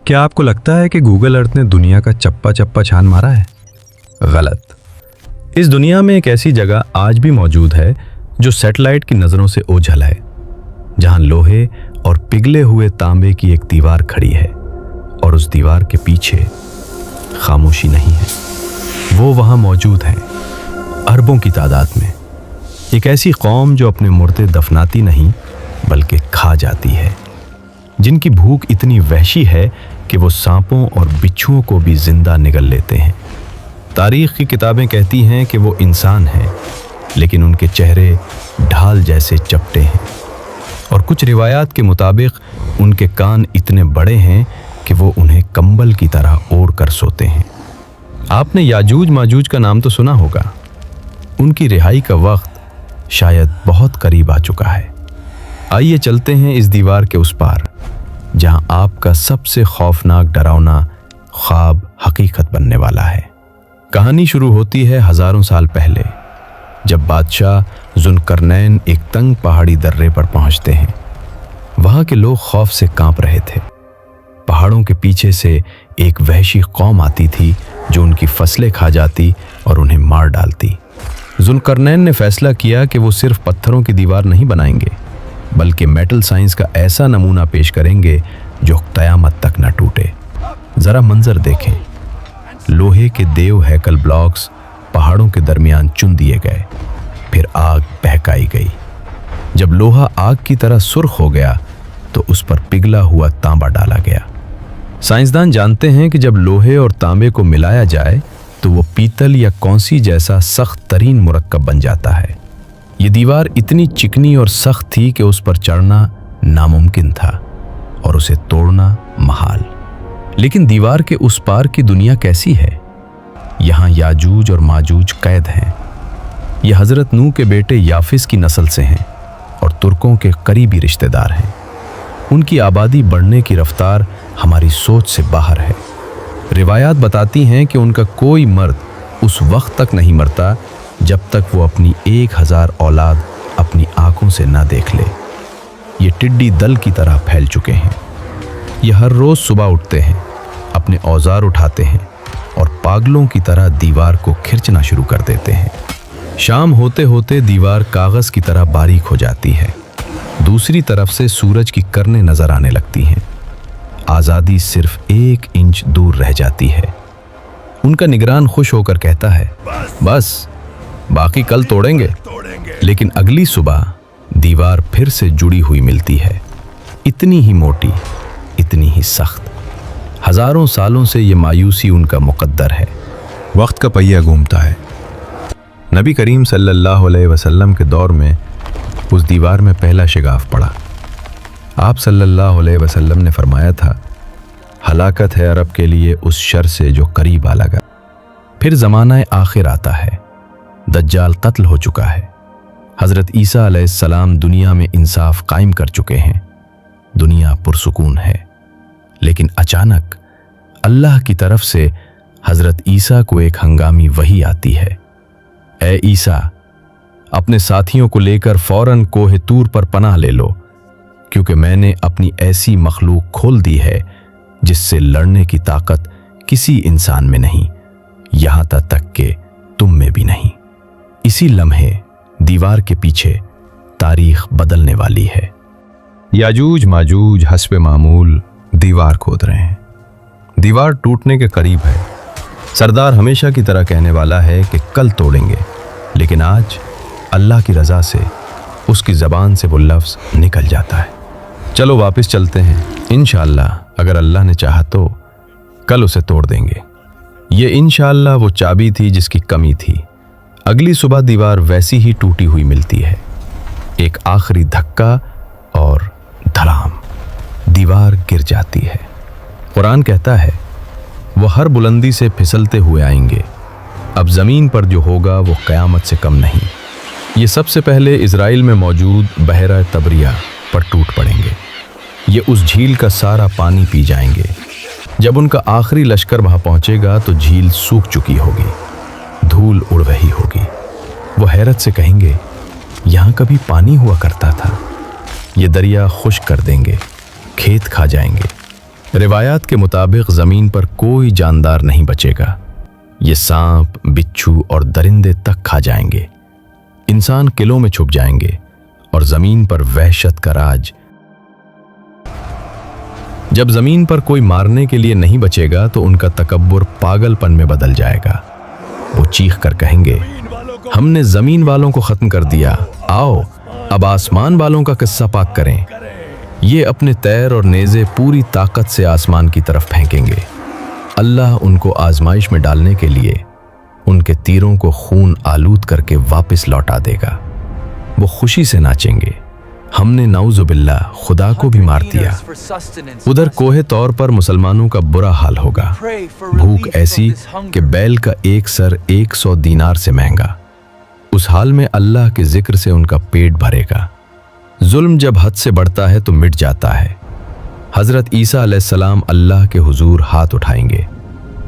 क्या आपको लगता है कि गूगल अर्थ ने दुनिया का चप्पा चप्पा छान मारा है? गलत। इस दुनिया में एक ऐसी जगह आज भी मौजूद है जो सैटेलाइट की नज़रों से ओझल है, जहां लोहे और पिघले हुए तांबे की एक दीवार खड़ी है और उस दीवार के पीछे खामोशी नहीं है। वो वहां मौजूद है, अरबों की तादाद में। एक ऐसी कौम जो अपने मुर्दे दफनाती नहीं बल्कि खा जाती है, जिनकी भूख इतनी वहशी है कि वो सांपों और बिच्छुओं को भी जिंदा निगल लेते हैं। तारीख की किताबें कहती हैं कि वो इंसान हैं, लेकिन उनके चेहरे ढाल जैसे चपटे हैं, और कुछ रिवायात के मुताबिक उनके कान इतने बड़े हैं कि वो उन्हें कंबल की तरह ओढ़ कर सोते हैं। आपने याजूज माजूज का नाम तो सुना होगा। उनकी रिहाई का वक्त शायद बहुत करीब आ चुका है। आइए चलते हैं इस दीवार के उस पार, जहां आपका सबसे खौफनाक डरावना ख्वाब हकीकत बनने वाला है। कहानी शुरू होती है हजारों साल पहले, जब बादशाह जुल्करनैन एक तंग पहाड़ी दर्रे पर पहुंचते हैं। वहां के लोग खौफ से कांप रहे थे। पहाड़ों के पीछे से एक वहशी कौम आती थी जो उनकी फसलें खा जाती और उन्हें मार डालती। जुल्करनैन ने फैसला किया कि वो सिर्फ पत्थरों की दीवार नहीं बनाएंगे, बल्कि मेटल साइंस का ऐसा नमूना पेश करेंगे जो क़यामत तक न टूटे। ज़रा मंजर देखें। लोहे के देव हैकल ब्लॉक्स पहाड़ों के दरमियान चुन दिए गए, फिर आग बहकाई गई। जब लोहा आग की तरह सुर्ख हो गया तो उस पर पिघला हुआ तांबा डाला गया। साइंसदान जानते हैं कि जब लोहे और तांबे को मिलाया जाए तो वो पीतल या कौंसी जैसा सख्त तरीन मुरक्कब बन जाता है। ये दीवार इतनी चिकनी और सख्त थी कि उस पर चढ़ना नामुमकिन था और उसे तोड़ना महाल। लेकिन दीवार के उस पार की दुनिया कैसी है? यहाँ याजूज और माजूज कैद हैं। ये हज़रत नूह के बेटे याफिस की नस्ल से हैं और तुर्कों के करीबी रिश्तेदार हैं। उनकी आबादी बढ़ने की रफ्तार हमारी सोच से बाहर है। रिवायात बताती हैं कि उनका कोई मर्द उस वक्त तक नहीं मरता जब तक वो अपनी 1000 औलाद अपनी आंखों से ना देख ले। ये टिड्डी दल की तरह फैल चुके हैं। ये हर रोज़ सुबह उठते हैं, अपने औजार उठाते हैं और पागलों की तरह दीवार को खिंचना शुरू कर देते हैं। शाम होते होते दीवार कागज़ की तरह बारीक हो जाती है। दूसरी तरफ से सूरज की किरणें नजर आने लगती हैं। आज़ादी सिर्फ 1 इंच दूर रह जाती है। उनका निगरान खुश होकर कहता है, बस बाकी कल तोड़ेंगे। लेकिन अगली सुबह दीवार फिर से जुड़ी हुई मिलती है, इतनी ही मोटी, इतनी ही सख्त। हजारों सालों से ये मायूसी उनका मुकद्दर है। वक्त का पहिया घूमता है। नबी करीम सल्लल्लाहु अलैहि वसल्लम के दौर में उस दीवार में पहला शिगाफ पड़ा। आप सल्लल्लाहु अलैहि वसल्लम ने फरमाया था, हलाकत है अरब के लिए उस शर से जो करीब आ लगा। फिर ज़माना आखिर आता है। दज्जाल कत्ल हो चुका है। हज़रत ईसा अलैहिस्सलाम दुनिया में इंसाफ कायम कर चुके हैं। दुनिया पुरसुकून है। लेकिन अचानक अल्लाह की तरफ से हज़रत ईसा को एक हंगामी वही आती है, ए ईसा, अपने साथियों को लेकर फौरन कोहे तूर पर पनाह ले लो, क्योंकि मैंने अपनी ऐसी मखलूक खोल दी है जिससे लड़ने की ताकत किसी इंसान में नहीं, यहाँ तक कि तुम में भी नहीं। इसी लम्हे दीवार के पीछे तारीख बदलने वाली है। याजूज माजूज हस्बे मामूल दीवार खोद रहे हैं। दीवार टूटने के करीब है। सरदार हमेशा की तरह कहने वाला है कि कल तोड़ेंगे, लेकिन आज अल्लाह की रज़ा से उसकी ज़बान से वो लफ्ज़ निकल जाता है। चलो वापस चलते हैं। इंशाअल्लाह अगर अल्लाह ने चाहा तो कल उसे तोड़ देंगे। ये इंशाअल्लाह वो चाबी थी जिसकी कमी थी। अगली सुबह दीवार वैसी ही टूटी हुई मिलती है। एक आखिरी धक्का और धड़ाम, दीवार गिर जाती है। कुरान कहता है, वो हर बुलंदी से फिसलते हुए आएंगे। अब ज़मीन पर जो होगा वो क़यामत से कम नहीं। ये सबसे पहले इज़राइल में मौजूद बहरा तबरिया पर टूट पड़ेंगे। ये उस झील का सारा पानी पी जाएंगे। जब उनका आखिरी लश्कर वहाँ पहुँचेगा तो झील सूख चुकी होगी, धूल उड़ रही होगी। वो हैरत से कहेंगे, यहाँ कभी पानी हुआ करता था। ये दरिया खुश्क कर देंगे, खेत खा जाएंगे। रिवायात के मुताबिक ज़मीन पर कोई जानदार नहीं बचेगा। ये सांप, बिच्छू और दरिंदे तक खा जाएंगे। इंसान किलों में छुप जाएंगे और ज़मीन पर वहशत का राज। जब ज़मीन पर कोई मारने के लिए नहीं बचेगा तो उनका तकब्बुर पागलपन में बदल जाएगा। वो चीख कर कहेंगे, हमने ज़मीन वालों को ख़त्म कर दिया, आओ अब आसमान वालों का किस्सा पाक करें। ये अपने तैर और नेज़े पूरी ताकत से आसमान की तरफ फेंकेंगे। अल्लाह उनको आजमाइश में डालने के लिए उनके तीरों को खून आलूद करके वापस लौटा देगा। वो खुशी से नाचेंगे, हमने नाउजुबिल्ला खुदा को भी मार दिया। उधर कोहे तौर पर मुसलमानों का बुरा हाल होगा। भूख ऐसी कि बैल का एक सर 100 दीनार से महंगा। उस हाल में अल्लाह के जिक्र से उनका पेट भरेगा। जुल्म जब हद से बढ़ता है तो मिट जाता है। हजरत ईसा अलैहिस्सलाम अल्लाह के हुजूर हाथ उठाएंगे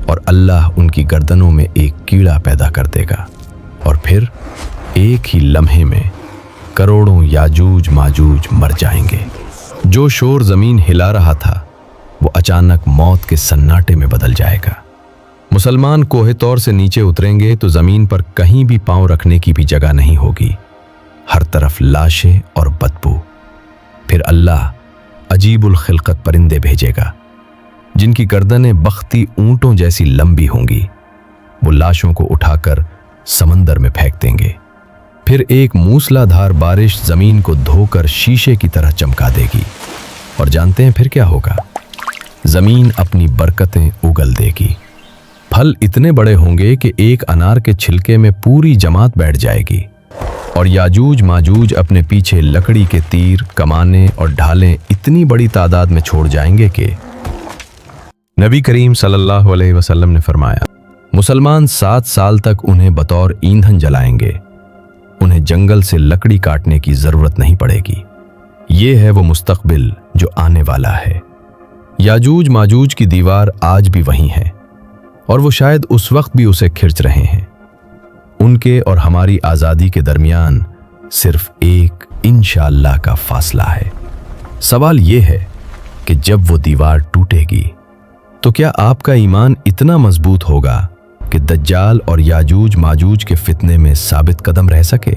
और अल्लाह उनकी गर्दनों में एक कीड़ा पैदा कर देगा और फिर एक ही लम्हे में करोड़ों याजूज माजूज मर जाएंगे। जो शोर जमीन हिला रहा था वो अचानक मौत के सन्नाटे में बदल जाएगा। मुसलमान कोहे तौर से नीचे उतरेंगे तो जमीन पर कहीं भी पांव रखने की भी जगह नहीं होगी। हर तरफ लाशें और बदबू। फिर अल्लाह अजीबुल खिलकत परिंदे भेजेगा जिनकी गर्दनें बख्ती ऊंटों जैसी लंबी होंगी। वो लाशों को उठाकर समंदर में फेंक देंगे। फिर एक मूसलाधार बारिश जमीन को धोकर शीशे की तरह चमका देगी। और जानते हैं फिर क्या होगा? जमीन अपनी बरकतें उगल देगी। फल इतने बड़े होंगे कि एक अनार के छिलके में पूरी जमात बैठ जाएगी। और याजूज माजूज अपने पीछे लकड़ी के तीर, कमाने और ढालें इतनी बड़ी तादाद में छोड़ जाएंगे कि नबी करीम सल्लल्लाहु अलैहि वसल्लम ने फरमाया, मुसलमान 7 साल तक उन्हें बतौर ईंधन जलाएंगे। उन्हें जंगल से लकड़ी काटने की जरूरत नहीं पड़ेगी। ये है वो मुस्तकबिल जो आने वाला है। याजूज माजूज की दीवार आज भी वहीं है और वो शायद उस वक्त भी उसे खिंच रहे हैं। उनके और हमारी आज़ादी के दरमियान सिर्फ एक इंशाअल्लाह का फासला है। सवाल ये है कि जब वो दीवार टूटेगी तो क्या आपका ईमान इतना मजबूत होगा कि दज्जाल और याजूज माजूज के फितने में साबित कदम रह सके?